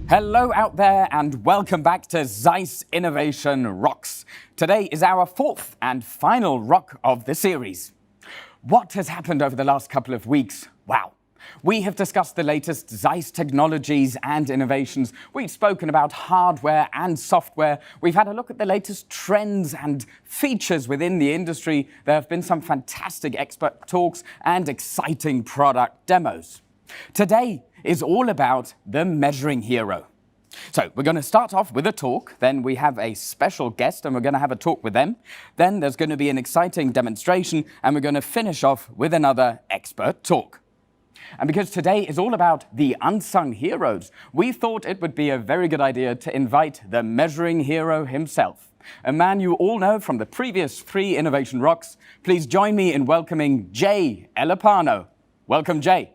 Hello out there and welcome back to ZEISS Innovation Rocks. Today is our fourth and final rock of the series. What has happened over the last couple of weeks? Wow. We have discussed the latest ZEISS technologies and innovations. We've spoken about hardware and software. We've had a look at the latest trends and features within the industry. There have been some fantastic expert talks and exciting product demos. Today is all about the measuring hero. So we're going to start off with a talk, then we have a special guest and we're going to have a talk with them. Then there's going to be an exciting demonstration and we're going to finish off with another expert talk. And because today is all about the unsung heroes, we thought it would be a very good idea to invite the measuring hero himself. A man you all know from the previous 3 Innovation Rocks. Please join me in welcoming Jay Elapano. Welcome, Jay.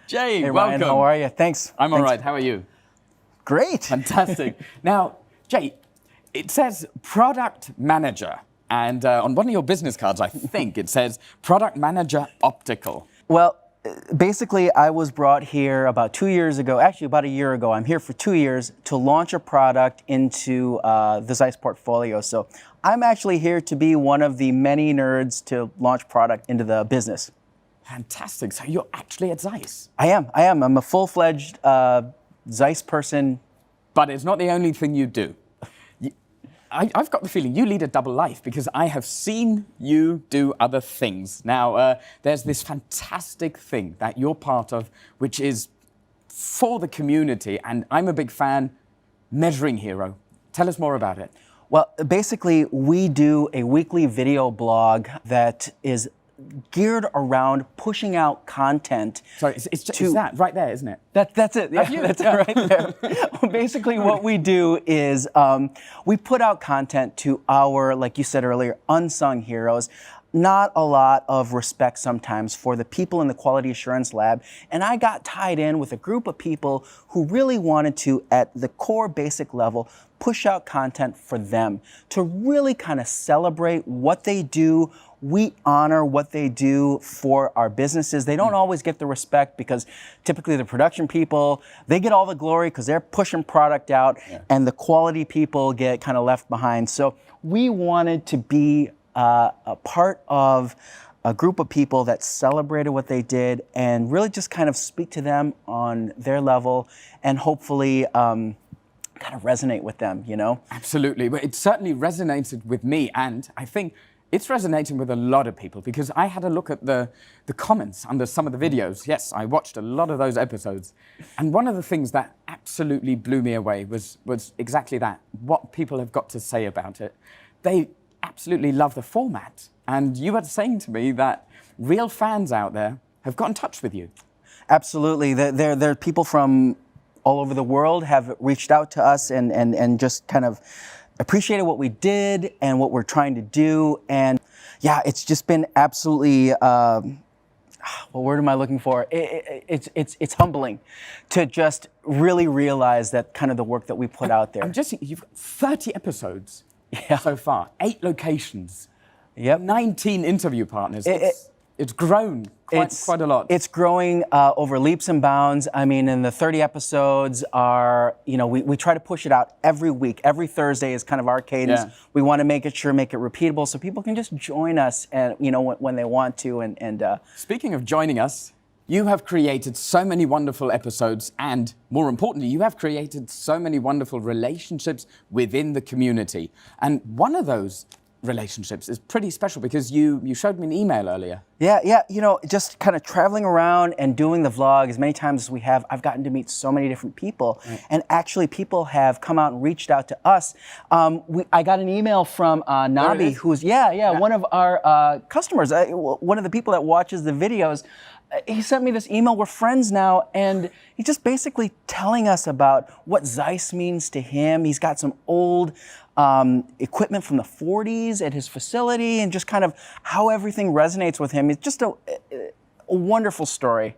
Jay, hey, welcome. Ryan, how are you? Thanks. I'm all right. How are you? Great. Fantastic. Now, Jay, it says product manager. And on one of your business cards, I think it says product manager optical. Well, basically, I was brought here about 2 years ago, actually about a year ago. I'm here for 2 years to launch a product into the ZEISS portfolio. So I'm actually here to be one of the many nerds to launch product into the business. Fantastic. So you're actually at ZEISS? I am. I'm a full-fledged ZEISS person. But it's not the only thing you do. I've got the feeling you lead a double life because I have seen you do other things. Now, there's this fantastic thing that you're part of, which is for the community, and I'm a big fan, Measuring Hero. Tell us more about it. Well, basically, we do a weekly video blog that is geared around pushing out content. Sorry, it's that right there, isn't it? That's it. Yeah, that's it right there. Well, basically, what we do is we put out content to our, like you said earlier, unsung heroes. Not a lot of respect sometimes for the people in the quality assurance lab. And I got tied in with a group of people who really wanted to, at the core basic level, push out content for them to really kind of celebrate what they do. We honor what they do for our businesses. They don't always get the respect because typically the production people, they get all the glory because they're pushing product out, and the quality people get kind of left behind. So we wanted to be a part of a group of people that celebrated what they did and really just kind of speak to them on their level and hopefully kind of resonate with them, you know? Absolutely. But it certainly resonated with me, and I think it's resonating with a lot of people because I had a look at the comments under some of the videos. Yes, I watched a lot of those episodes. And one of the things that absolutely blew me away was exactly that, what people have got to say about it. They absolutely love the format. And you were saying to me that real fans out there have got in touch with you. Absolutely. There are people from all over the world have reached out to us and just kind of appreciated what we did and what we're trying to do. And yeah, it's just been absolutely, what word am I looking for? It's humbling to just really realize that kind of the work that we put out there. You've got 30 episodes so far, 8 locations, 19 interview partners. It's grown quite a lot. It's growing over leaps and bounds. I mean, and the 30 episodes are, you know, we try to push it out every week. Every Thursday is kind of our cadence. Yeah. We want to make it repeatable so people can just join us, and you know, when they want to. And speaking of joining us, you have created so many wonderful episodes, and more importantly, you have created so many wonderful relationships within the community. And one of those relationships is pretty special because you showed me an email earlier. Yeah, you know, just kind of traveling around and doing the vlog as many times as we have, I've gotten to meet so many different people. Right. And actually people have come out and reached out to us. I got an email from Nabi, who's one of our customers, one of the people that watches the videos. He sent me this email. We're friends now, and he's just basically telling us about what ZEISS means to him. He's got some old equipment from the 40s at his facility, and just kind of how everything resonates with him. It's just a wonderful story.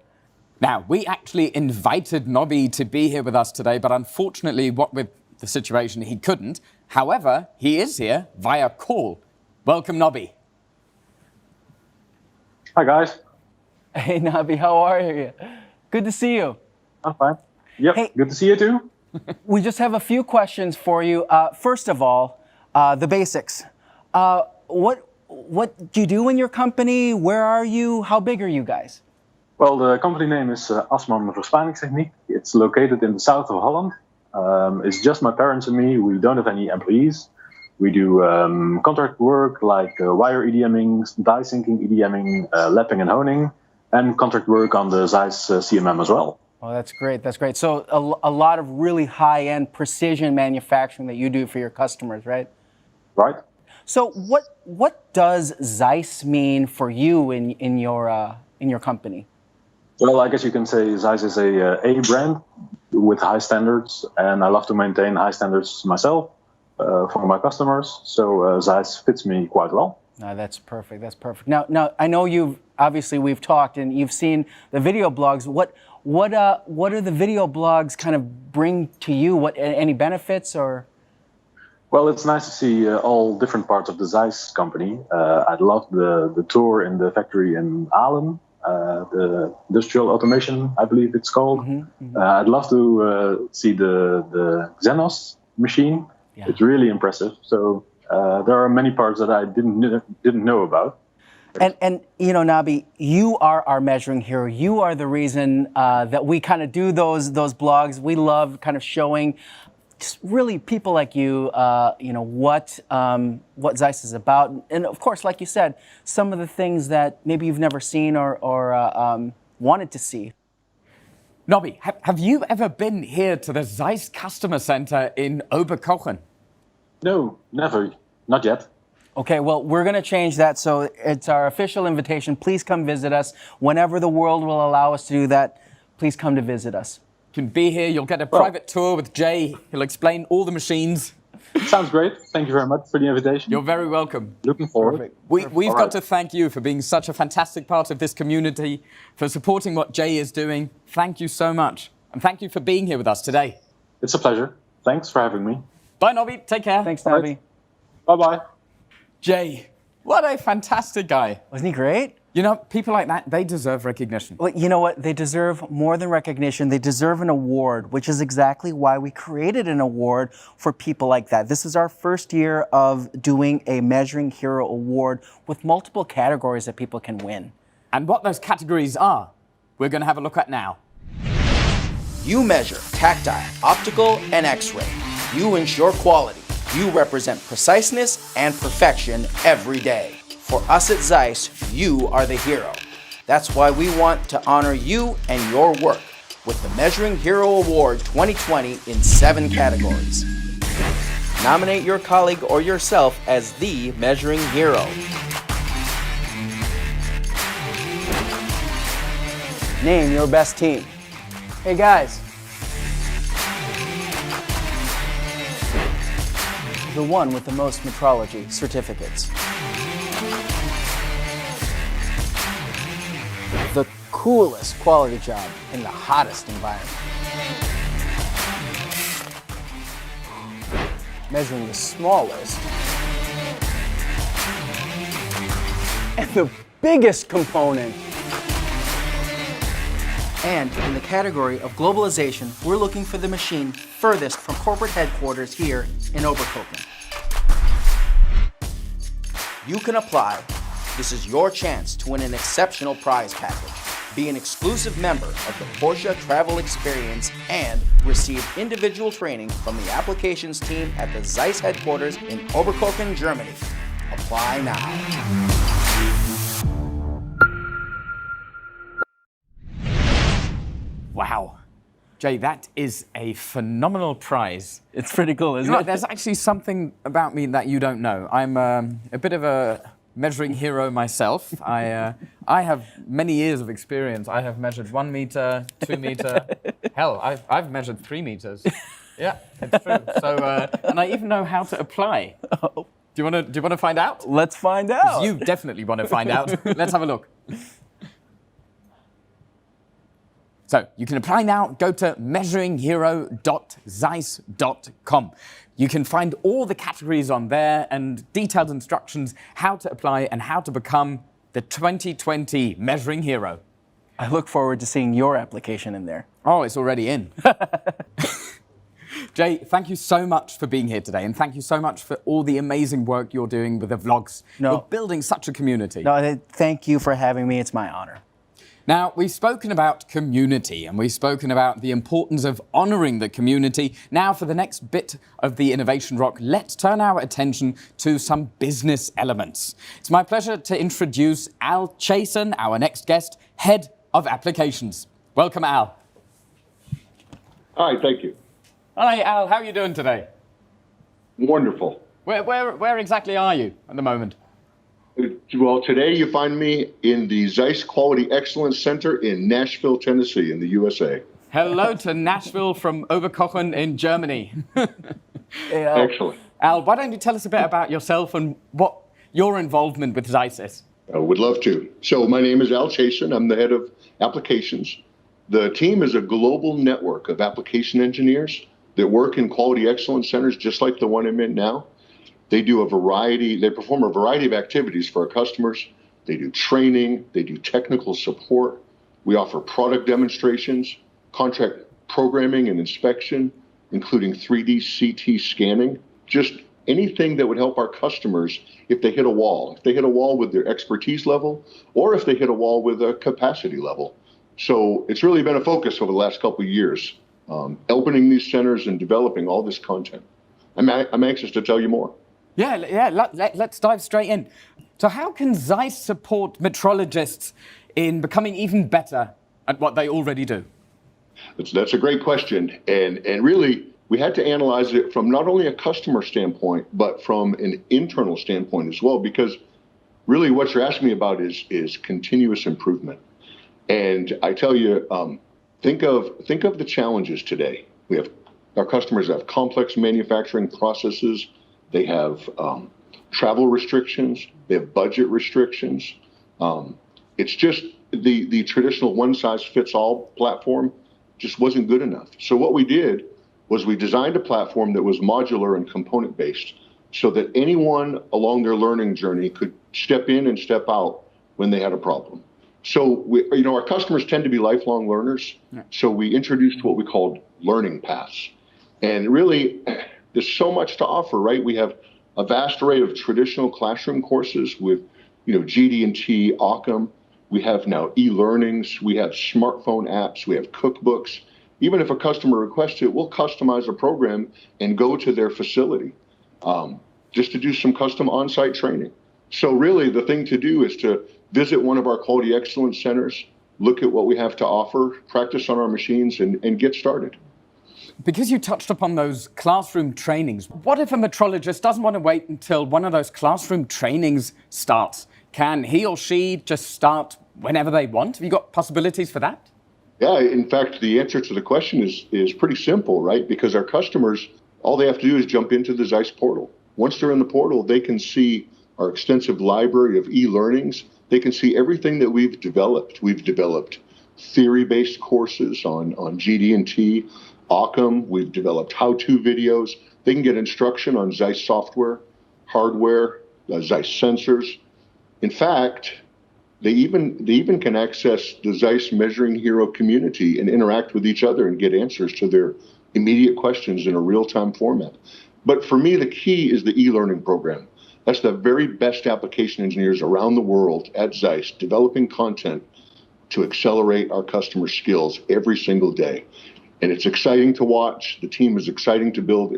Now, we actually invited Nobby to be here with us today, but unfortunately, what with the situation, he couldn't. However, he is here via call. Welcome, Nobby. Hi, guys. Hey, Nabi, how are you? Good to see you. I'm fine. Yep, Hey. good to see you too. We just have a few questions for you. First of all, the basics. What do you do in your company? Where are you? How big are you guys? Well, the company name is Assman Verspanningstechniek. It's located in the south of Holland. It's just my parents and me. We don't have any employees. We do contract work like wire EDMing, die sinking EDMing, lapping and honing, and contract work on the ZEISS CMM as well. Oh, that's great. That's great. So a lot of really high-end precision manufacturing that you do for your customers, right? Right? So what does ZEISS mean for you in your company? Well, I guess you can say ZEISS is a brand with high standards, and I love to maintain high standards myself for my customers. So ZEISS fits me quite well. No, that's perfect. That's perfect. Now I know we've talked and you've seen the video blogs. What do the video blogs kind of bring to you? Any benefits or? Well, it's nice to see all different parts of the ZEISS company. I love the tour in the factory in Aalen, the industrial automation, I believe it's called. I'd love to see the Xenos machine. Yeah. It's really impressive. So there are many parts that I didn't know about. And you know, Nabi, you are our measuring hero. You are the reason that we kind of do those blogs. We love kind of showing just really people like you, what ZEISS is about, and of course, like you said, some of the things that maybe you've never seen or wanted to see. Nobby, have you ever been here to the ZEISS Customer Center in Oberkochen? No, never, not yet. Okay, well, we're going to change that, so it's our official invitation. Please come visit us. Whenever the world will allow us to do that, please come to visit us. You can be here, you'll get a private tour with Jay. He'll explain all the machines. Sounds great. Thank you very much for the invitation. You're very welcome. Looking forward. Perfect. We've got to thank you for being such a fantastic part of this community, for supporting what Jay is doing. Thank you so much. And thank you for being here with us today. It's a pleasure. Thanks for having me. Bye, Nobby. Take care. Thanks, Nabi. Right. Bye-bye. Jay, what a fantastic guy. Wasn't he great? You know, people like that, they deserve recognition. Well, you know what? They deserve more than recognition. They deserve an award, which is exactly why we created an award for people like that. This is our first year of doing a Measuring Hero Award with multiple categories that people can win. And what those categories are, we're going to have a look at now. You measure tactile, optical, and X-ray. You ensure quality. You represent preciseness and perfection every day. For us at ZEISS, you are the hero. That's why we want to honor you and your work with the Measuring Hero Award 2020 in 7 categories. Nominate your colleague or yourself as the Measuring Hero. Name your best team. Hey guys. The one with the most metrology certificates. The coolest quality job in the hottest environment. Measuring the smallest and the biggest component. And in the category of globalization, we're looking for the machine furthest from corporate headquarters here in Oberkochen. You can apply. This is your chance to win an exceptional prize package, be an exclusive member of the Porsche Travel Experience, and receive individual training from the applications team at the ZEISS headquarters in Oberkochen, Germany. Apply now. Wow. Jay, that is a phenomenal prize. It's pretty cool, isn't it? There's actually something about me that you don't know. I'm a bit of a measuring hero myself. I have many years of experience. I have measured 1 meter, 2 meter. Hell, I've measured 3 meters. Yeah, it's true. So, and I even know how to apply. Do you want to find out? Let's find out. You definitely want to find out. Let's have a look. So you can apply now. Go to measuringhero.zeiss.com. You can find all the categories on there and detailed instructions how to apply and how to become the 2020 Measuring Hero. I look forward to seeing your application in there. Oh, it's already in. Jay, thank you so much for being here today, and thank you so much for all the amazing work you're doing with the vlogs. You're building such a community. No, thank you for having me. It's my honor. Now, we've spoken about community, and we've spoken about the importance of honoring the community. Now, for the next bit of the Innovation Rock, let's turn our attention to some business elements. It's my pleasure to introduce Al Chasen, our next guest, Head of Applications. Welcome, Al. Hi, thank you. Hi, Al. How are you doing today? Wonderful. Where exactly are you at the moment? Well, today you find me in the ZEISS Quality Excellence Center in Nashville, Tennessee, in the USA. Hello to Nashville from Oberkochen in Germany. Excellent. Al, why don't you tell us a bit about yourself and what your involvement with ZEISS is? I would love to. So my name is Al Chasen. I'm the head of applications. The team is a global network of application engineers that work in quality excellence centers just like the one I'm in now. They perform a variety of activities for our customers. They do training, they do technical support. We offer product demonstrations, contract programming and inspection, including 3D CT scanning, just anything that would help our customers if they hit a wall with their expertise level, or if they hit a wall with a capacity level. So it's really been a focus over the last couple of years, opening these centers and developing all this content. I'm anxious to tell you more. Let's dive straight in. So how can ZEISS support metrologists in becoming even better at what they already do? That's a great question. And really, we had to analyze it from not only a customer standpoint, but from an internal standpoint as well, because really what you're asking me about is continuous improvement. And I tell you, think of the challenges today. Our customers have complex manufacturing processes. They have travel restrictions. They have budget restrictions. It's just the traditional one-size-fits-all platform just wasn't good enough. So what we did was we designed a platform that was modular and component-based so that anyone along their learning journey could step in and step out when they had a problem. So our customers tend to be lifelong learners. So we introduced what we called learning paths. And really, there's so much to offer, right? We have a vast array of traditional classroom courses with, GD&T, Occam. We have now e-learnings. We have smartphone apps. We have cookbooks. Even if a customer requests it, we'll customize a program and go to their facility just to do some custom on-site training. So really, the thing to do is to visit one of our quality excellence centers, look at what we have to offer, practice on our machines, and get started. Because you touched upon those classroom trainings, what if a metrologist doesn't want to wait until one of those classroom trainings starts? Can he or she just start whenever they want? Have you got possibilities for that? Yeah, in fact, the answer to the question is pretty simple, right? Because our customers, all they have to do is jump into the ZEISS portal. Once they're in the portal, they can see our extensive library of e-learnings. They can see everything that we've developed. We've developed theory-based courses on GD&T, Occam. We've developed how-to videos. They can get instruction on ZEISS software, hardware, ZEISS sensors. In fact, they even can access the ZEISS Measuring Hero community and interact with each other and get answers to their immediate questions in a real-time format. But for me, the key is the e-learning program. That's the very best application engineers around the world at ZEISS developing content to accelerate our customer skills every single day. And it's exciting to watch. The team is excited to build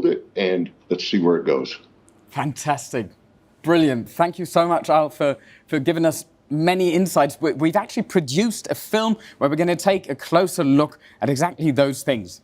it, and let's see where it goes. Fantastic. Brilliant. Thank you so much, Al, for giving us many insights. We've actually produced a film where we're going to take a closer look at exactly those things.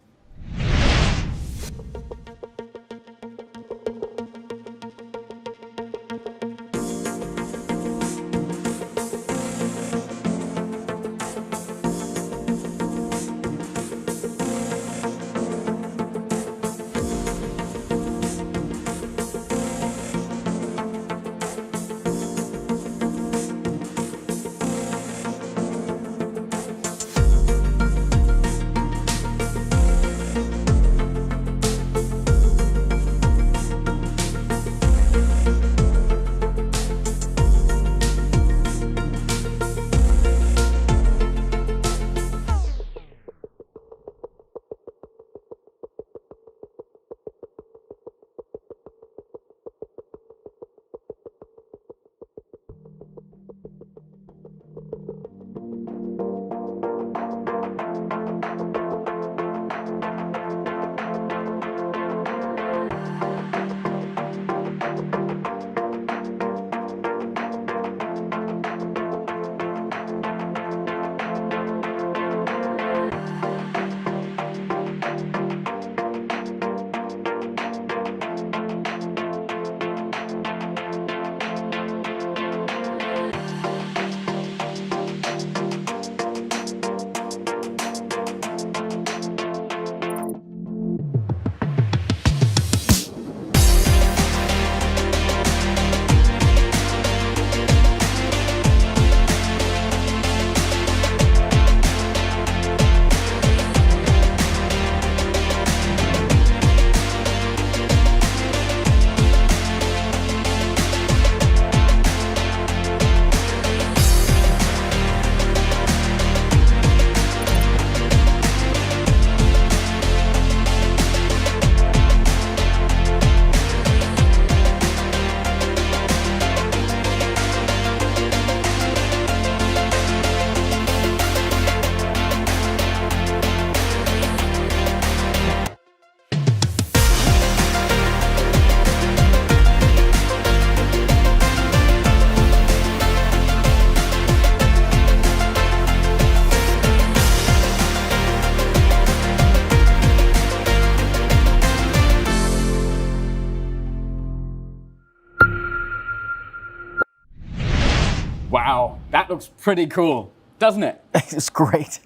Wow, that looks pretty cool, doesn't it? It's great.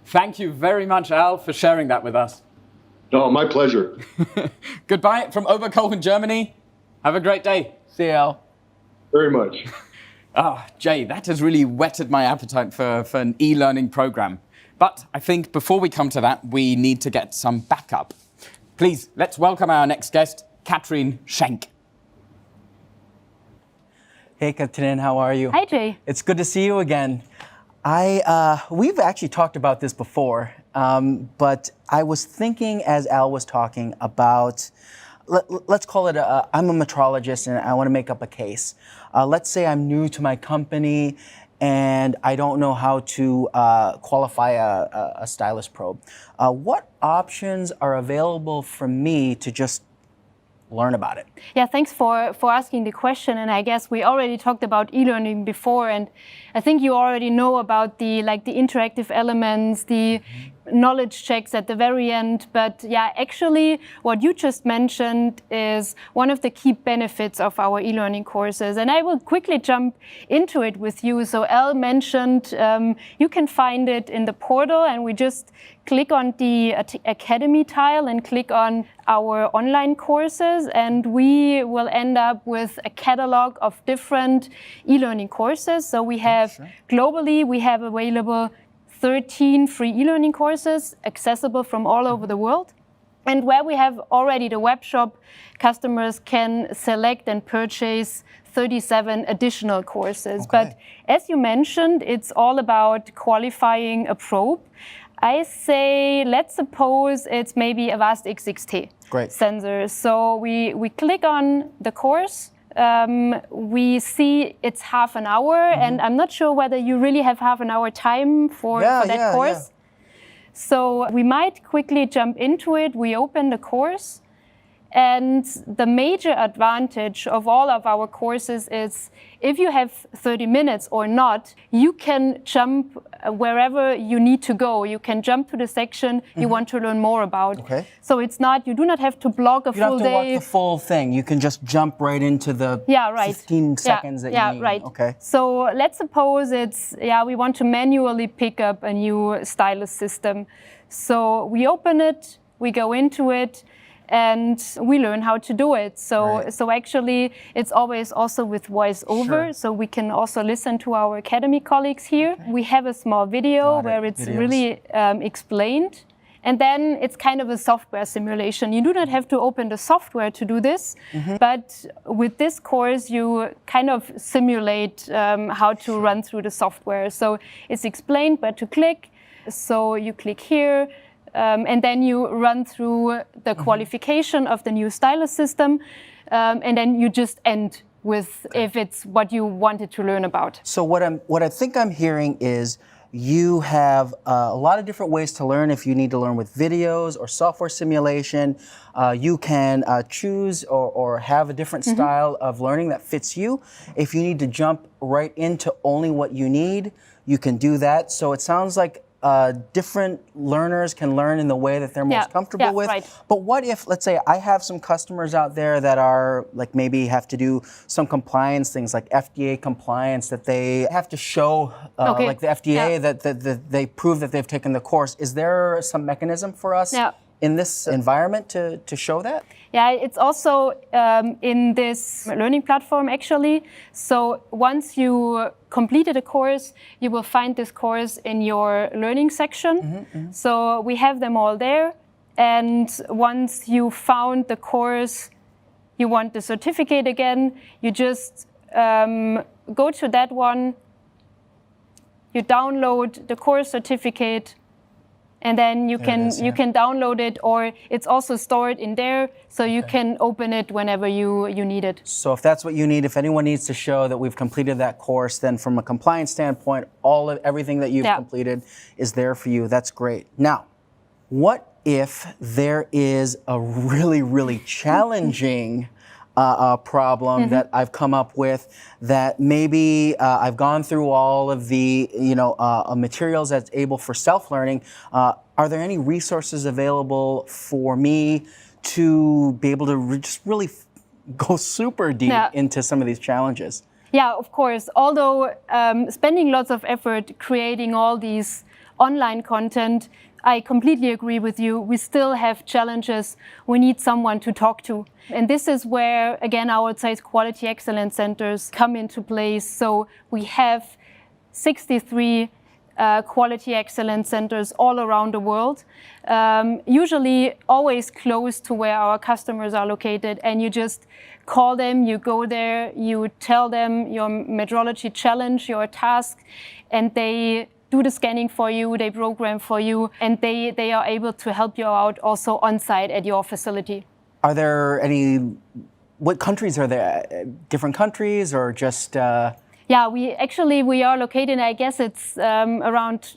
Thank you very much, Al, for sharing that with us. Oh, my pleasure. Goodbye from Oberkochen, Germany. Have a great day. See you, Al. Very much. Jay, that has really whetted my appetite for an e-learning program. But I think before we come to that, we need to get some backup. Please, let's welcome our next guest, Katherine Schenk. Hey, Katherine, how are you? Hi, Jay. It's good to see you again. We've actually talked about this before, but I was thinking as Al was talking about, let's call it, I'm a metrologist and I want to make up a case. Let's say I'm new to my company and I don't know how to qualify a stylus probe. What options are available for me to just learn about it? Yeah, thanks for asking the question. And I guess we already talked about e-learning before, and I think you already know about the interactive elements, the knowledge checks at the very end. But yeah, actually what you just mentioned is one of the key benefits of our e-learning courses. And I will quickly jump into it with you. So Al mentioned you can find it in the portal, and we just click on the Academy tile and click on our online courses, and we will end up with a catalog of different e-learning courses. So we have, globally, we have available 13 free e-learning courses accessible from all over the world. And where we have already the web shop, customers can select and purchase 37 additional courses. Okay. But as you mentioned, it's all about qualifying a probe. I say, let's suppose it's maybe a VAST X6T sensor. So we click on the course. We see it's half an hour, and I'm not sure whether you really have half an hour time for that course. So we might quickly jump into it. We open the course. And the major advantage of all of our courses is if you have 30 minutes or not, you can jump wherever you need to go. You can jump to the section you want to learn more about. Okay. So it's not, you do not have to block a full day. You don't have to watch the full thing. You can just jump right into the 15 seconds that you need. Right. Okay. So let's suppose it's, we want to manually pick up a new stylus system. So we open it, we go into it, and we learn how to do it. So actually, it's always also with voiceover, so we can also listen to our academy colleagues here. Okay. We have a small video where it's really explained. And then it's kind of a software simulation. You do not have to open the software to do this, but with this course, you kind of simulate how to run through the software. So it's explained where to click. So you click here, and then you run through the qualification of the new stylus system, and then you just end with if it's what you wanted to learn about. So what I think I'm hearing is you have a lot of different ways to learn. If you need to learn with videos or software simulation, you can choose or have a different style of learning that fits you. If you need to jump right into only what you need, you can do that. So it sounds like different learners can learn in the way that they're most comfortable with. Right. But what if, let's say, I have some customers out there that are like maybe have to do some compliance things like FDA compliance that they have to show, like the FDA that they prove that they've taken the course. Is there some mechanism for us in this environment to show that? Yeah, it's also in this learning platform actually. So once you completed a course, you will find this course in your learning section. So we have them all there. And once you found the course, you want the certificate again, you just go to that one, you download the course certificate, and then you can download it, or it's also stored in there, so you can open it whenever you need it. So if that's what you need, if anyone needs to show that we've completed that course, then from a compliance standpoint, everything that you've completed is there for you. That's great. Now, what if there is a really, really challenging problem that I've come up with that maybe I've gone through all of the materials that's able for self-learning. Are there any resources available for me to be able to just really go super deep into some of these challenges? Yeah, of course. Although spending lots of effort creating all these online content, I completely agree with you. We still have challenges. We need someone to talk to. And this is where, again, our ZEISS Quality Excellence Centers come into place. So we have 63 quality excellence centers all around the world, usually always close to where our customers are located. And you just call them, you go there, you tell them your metrology challenge, your task, and they do the scanning for you, they program for you, and they are able to help you out also on site at your facility. Are there what countries are there? Different countries or just? Yeah, we are located, I guess it's around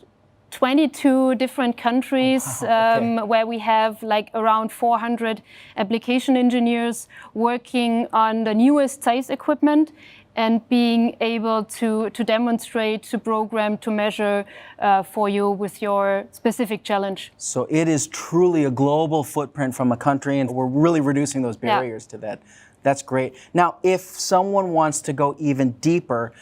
22 different countries. Okay. Where we have like around 400 application engineers working on the newest ZEISS equipment and being able to demonstrate, to program, to measure for you with your specific challenge. So it is truly a global footprint from a country, and we're really reducing those barriers to that. That's great. Now, if someone wants to go even deeper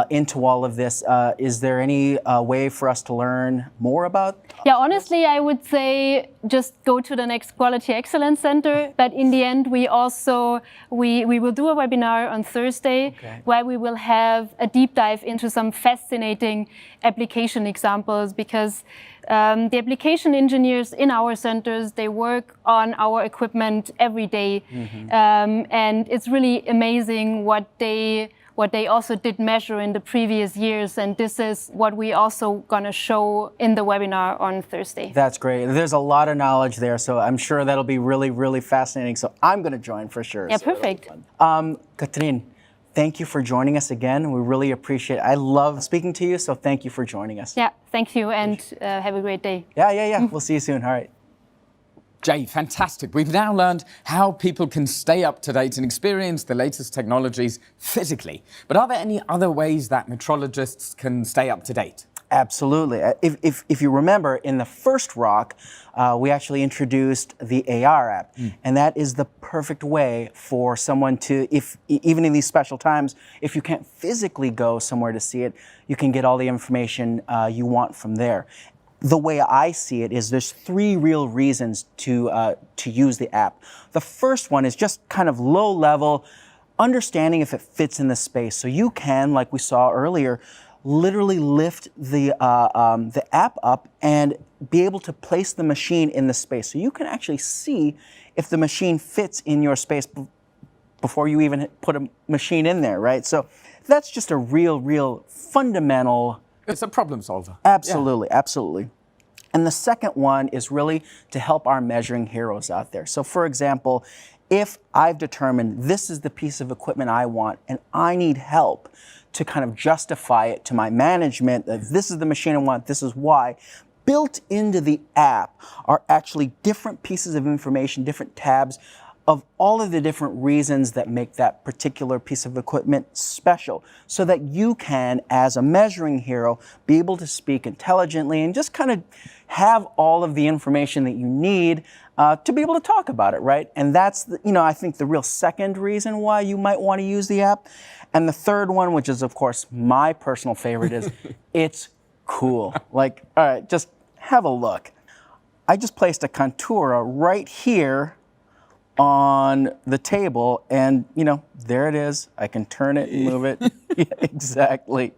into all of this, is there any way for us to learn more about? Yeah, honestly, I would say just go to the next Quality Excellence Center. But in the end, we will do a webinar on Thursday where we will have a deep dive into some fascinating application examples, because the application engineers in our centers, they work on our equipment every day. And it's really amazing what they also did measure in the previous years. And this is what we also going to show in the webinar on Thursday. That's great. There's a lot of knowledge there, so I'm sure that'll be really, really fascinating. So I'm going to join for sure. Yeah, so perfect. Katherine, thank you for joining us again. We really appreciate it. I love speaking to you, so thank you for joining us. Yeah, thank you, and have a great day. Yeah. We'll see you soon. All right. Jay, fantastic. We've now learned how people can stay up to date and experience the latest technologies physically. But are there any other ways that metrologists can stay up to date? Absolutely. If you remember, in the first ROC, we actually introduced the AR app. And that is the perfect way for someone to, even in these special times, if you can't physically go somewhere to see it, you can get all the information you want from there. The way I see it is there's three real reasons to use the app. The first one is just kind of low level, understanding if it fits in the space. So you can, like we saw earlier, literally lift the app up and be able to place the machine in the space. So you can actually see if the machine fits in your space before you even put a machine in there, right? So that's just a real fundamental. It's a problem solver. Absolutely, absolutely. And the second one is really to help our measuring heroes out there. So for example, if I've determined this is the piece of equipment I want and I need help to kind of justify it to my management that this is the machine I want, this is why, built into the app are actually different pieces of information, different tabs of all of the different reasons that make that particular piece of equipment special, so that you can, as a measuring hero, be able to speak intelligently and just kind of have all of the information that you need to be able to talk about it, right? And that's, I think the real second reason why you might want to use the app. And the third one, which is of course my personal favorite, is it's cool. Like, all right, just have a look. I just placed a Contura right here on the table, and there it is. I can turn it and move it. Yeah, exactly.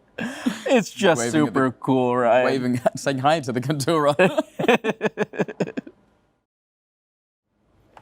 It's just Waving super cool, right? Waving, saying hi to the Contura.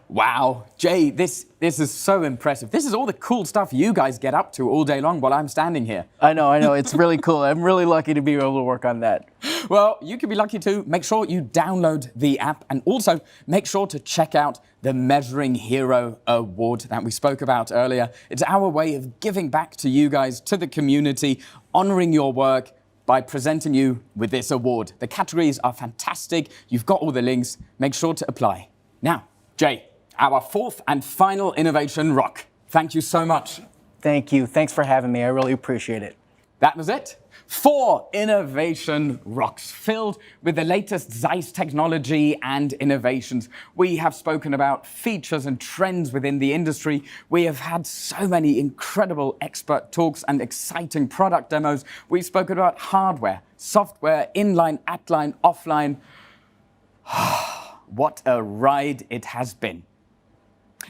Wow, Jay, this is so impressive. This is all the cool stuff you guys get up to all day long while I'm standing here. I know. It's really cool. I'm really lucky to be able to work on that. Well, you can be lucky too. Make sure you download the app, and also make sure to check out the Measuring Hero Award that we spoke about earlier. It's our way of giving back to you guys, to the community, honoring your work by presenting you with this award. The categories are fantastic. You've got all the links. Make sure to apply. Now, Jay, our fourth and final innovation ROC. Thank you so much. Thank you. Thanks for having me. I really appreciate it. That was it. 4 Innovation Rocks, filled with the latest ZEISS technology and innovations. We have spoken about features and trends within the industry. We have had so many incredible expert talks and exciting product demos. We've spoken about hardware, software, inline, at-line, offline. What a ride it has been.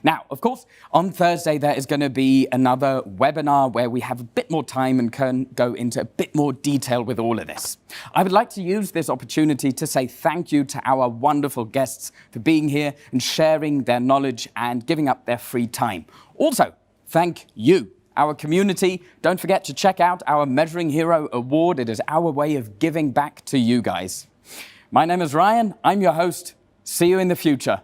Now, of course, on Thursday, there is going to be another webinar where we have a bit more time and can go into a bit more detail with all of this. I would like to use this opportunity to say thank you to our wonderful guests for being here and sharing their knowledge and giving up their free time. Also, thank you, our community. Don't forget to check out our Measuring Hero Award. It is our way of giving back to you guys. My name is Ryan. I'm your host. See you in the future.